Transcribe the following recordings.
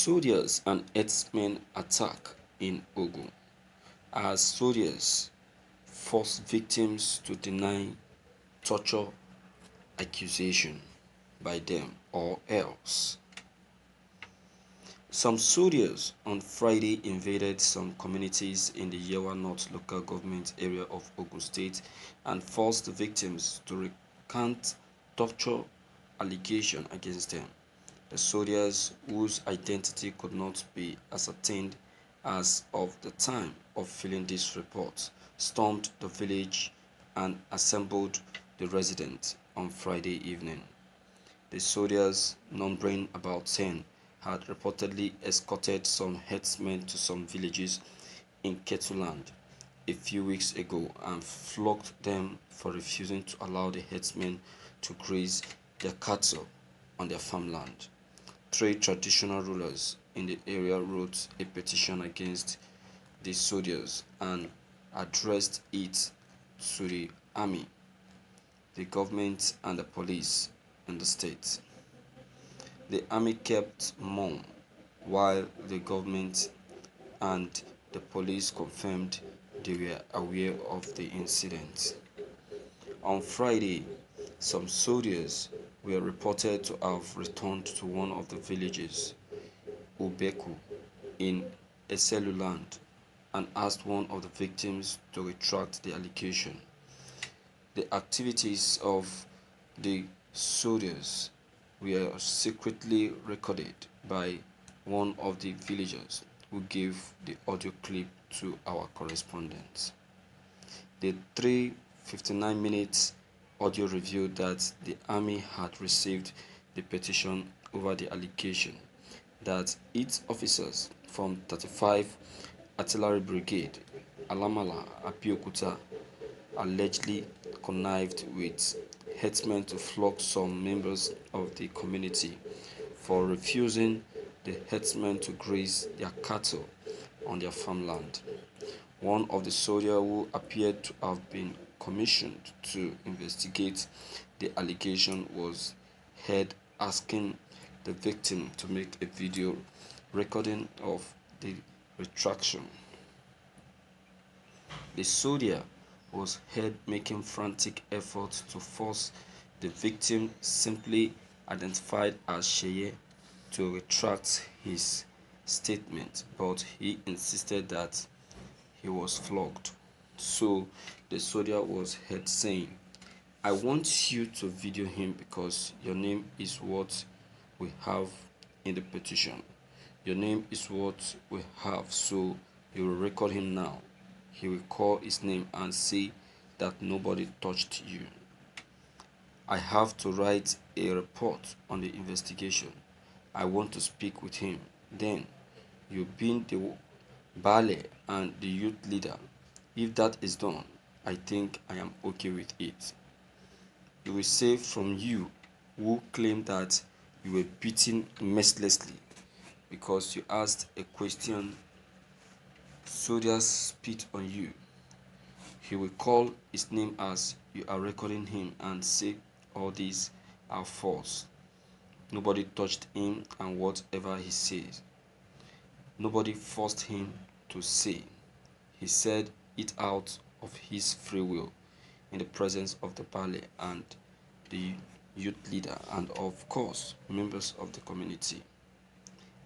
Soldiers and herdsmen attack in Ogun as soldiers force victims to deny torture accusation by them or else. Some soldiers on Friday invaded some communities in the Yewa North local government area of Ogun State and forced the victims to recant torture allegation against them. The soldiers, whose identity could not be ascertained as of the time of filing this report, stormed the village and assembled the residents on Friday evening. The soldiers, numbering about 10, had reportedly escorted some herdsmen to some villages in Ketuland a few weeks ago and flogged them for refusing to allow the herdsmen to graze their cattle on their farmland. 3 traditional rulers in the area wrote a petition against the soldiers and addressed it to the army, the government, and the police in the state. The army kept mum, while the government and the police confirmed they were aware of the incident. On Friday, some soldiers were reported to have returned to one of the villages, Ubeku, in Eseluland, and asked one of the victims to retract the allegation. The activities of the soldiers were secretly recorded by one of the villagers who gave the audio clip to our correspondent. The 3:59-minute audio revealed that the army had received the petition over the allegation that its officers from 35 Artillery Brigade, Alamala, Abeokuta, allegedly connived with herdsmen to flog some members of the community for refusing the herdsmen to graze their cattle on their farmland. One of the soldiers who appeared to have been commissioned to investigate the allegation was heard asking the victim to make a video recording of the retraction. The soldier was heard making frantic efforts to force the victim, simply identified as Sheye, to retract his statement, but he insisted that he was flogged. So the soldier was heard saying, "I want you to video him because your name is what we have in the petition. Your name is what we have, so you will record him now. He will call his name and say that nobody touched you. I have to write a report on the investigation. I want to speak with him. Then, you being the Bale and the youth leader, if that is done, I think I am okay with it. You will say from you who claim that you were beaten mercilessly because you asked a question, soldiers spit on you. He will call his name as you are recording him and say all these are false. Nobody touched him, and whatever he says, nobody forced him to say. He said it out of his free will in the presence of the Bale and the youth leader and of course members of the community.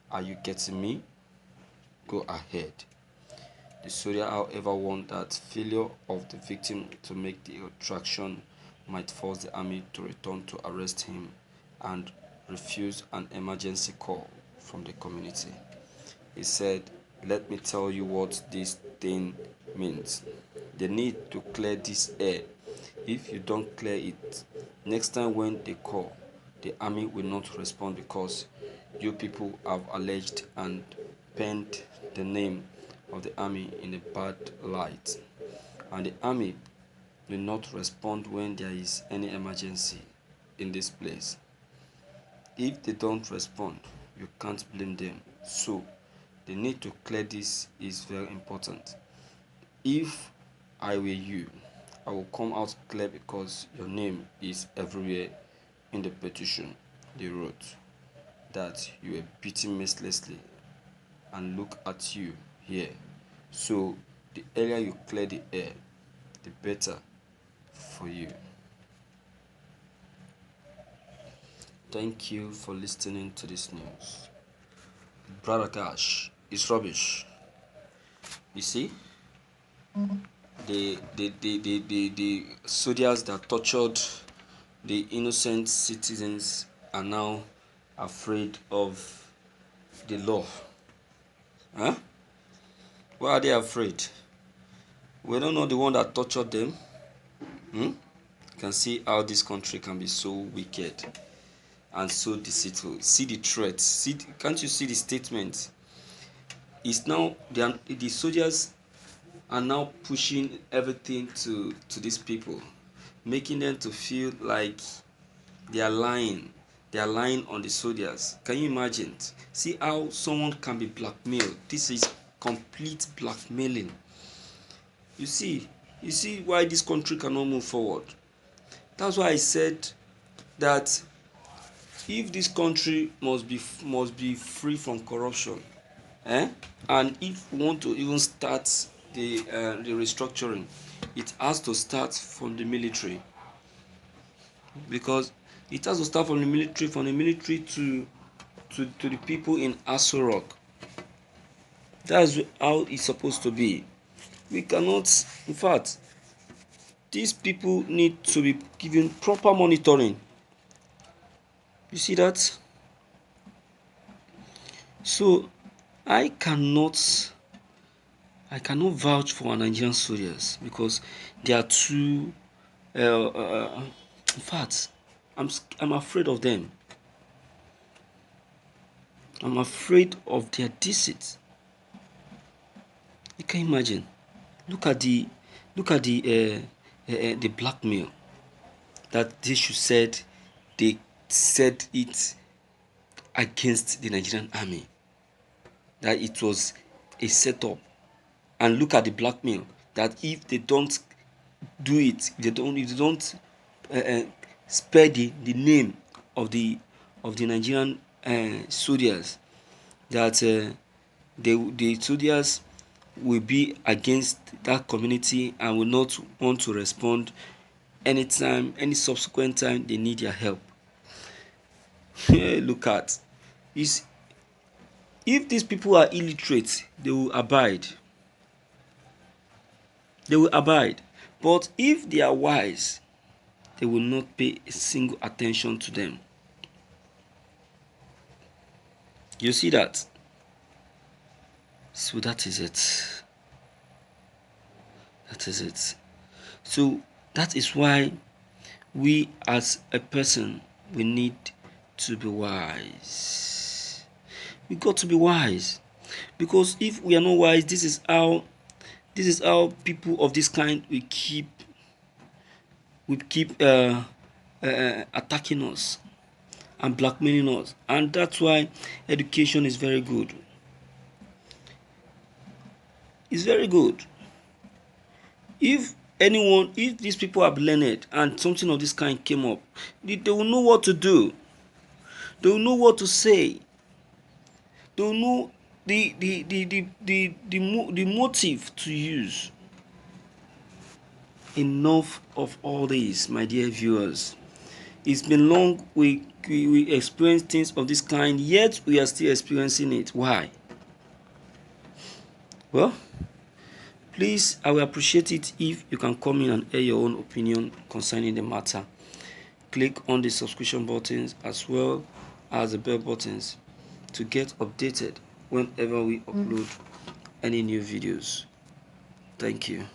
Are you getting me? Go ahead." The soldier, however, warned that failure of the victim to make the retraction might force the army to return to arrest him and refuse an emergency call from the community. He said, "Let me tell you what this thing means. They need to clear this air. If you don't clear it, next time when they call, the army will not respond because you people have alleged and painted the name of the army in a bad light, and the army will not respond when there is any emergency in this place. If they don't respond, you can't blame them. So the need to clear this is very important. If I were you, I will come out clear because your name is everywhere in the petition," they wrote. that you were beaten mercilessly, and look at you here. So the earlier you clear the air, the better for you. Thank you for listening to this news. Brother Cash, it's rubbish. You see, the soldiers that tortured the innocent citizens are now afraid of the law. Huh? Why are they afraid? We don't know the one that tortured them. You can see how this country can be so wicked and so deceitful. See the threats. Can't you see the statement? It's now the soldiers are now pushing everything to these people, making them to feel like they are lying. They are lying on the soldiers. Can you imagine? See how someone can be blackmailed. This is complete blackmailing. You see why this country cannot move forward. That's why I said that if this country must be free from corruption, and if we want to even start the restructuring, it has to start from the military, because it has to start from the military to the people in Āççūsation. That's how it's supposed to be. We cannot, in fact, these people need to be given proper monitoring. You see that? So I cannot vouch for our Nigerian soldiers because they are too. In fact, I'm afraid of them. I'm afraid of their deceit. You can imagine. Look at the blackmail that they said it against the Nigerian army, that it was a setup. And look at the blackmail that if they don't do it, if they don't spare the name of the Nigerian soldiers, that the soldiers will be against that community and will not want to respond anytime, any subsequent time they need their help. Look at is if these people are illiterate, they will abide. But if they are wise, they will not pay a single attention to them. You see that? So that is it. So that is why we as a person, we need to be wise. We got to be wise, because if we are not wise, this is how people of this kind will keep attacking us and blackmailing us. And that's why education is very good. It's very good. If these people are learned and something of this kind came up, they will know what to do. They will know what to say. They will know the motive to use. Enough of all this, my dear viewers. It's been long we experienced things of this kind, yet we are still experiencing it. Why? Well, please, I will appreciate it if you can come in and air your own opinion concerning the matter. Click on the subscription buttons as well as the bell buttons to get updated whenever we upload any new videos. Thank you.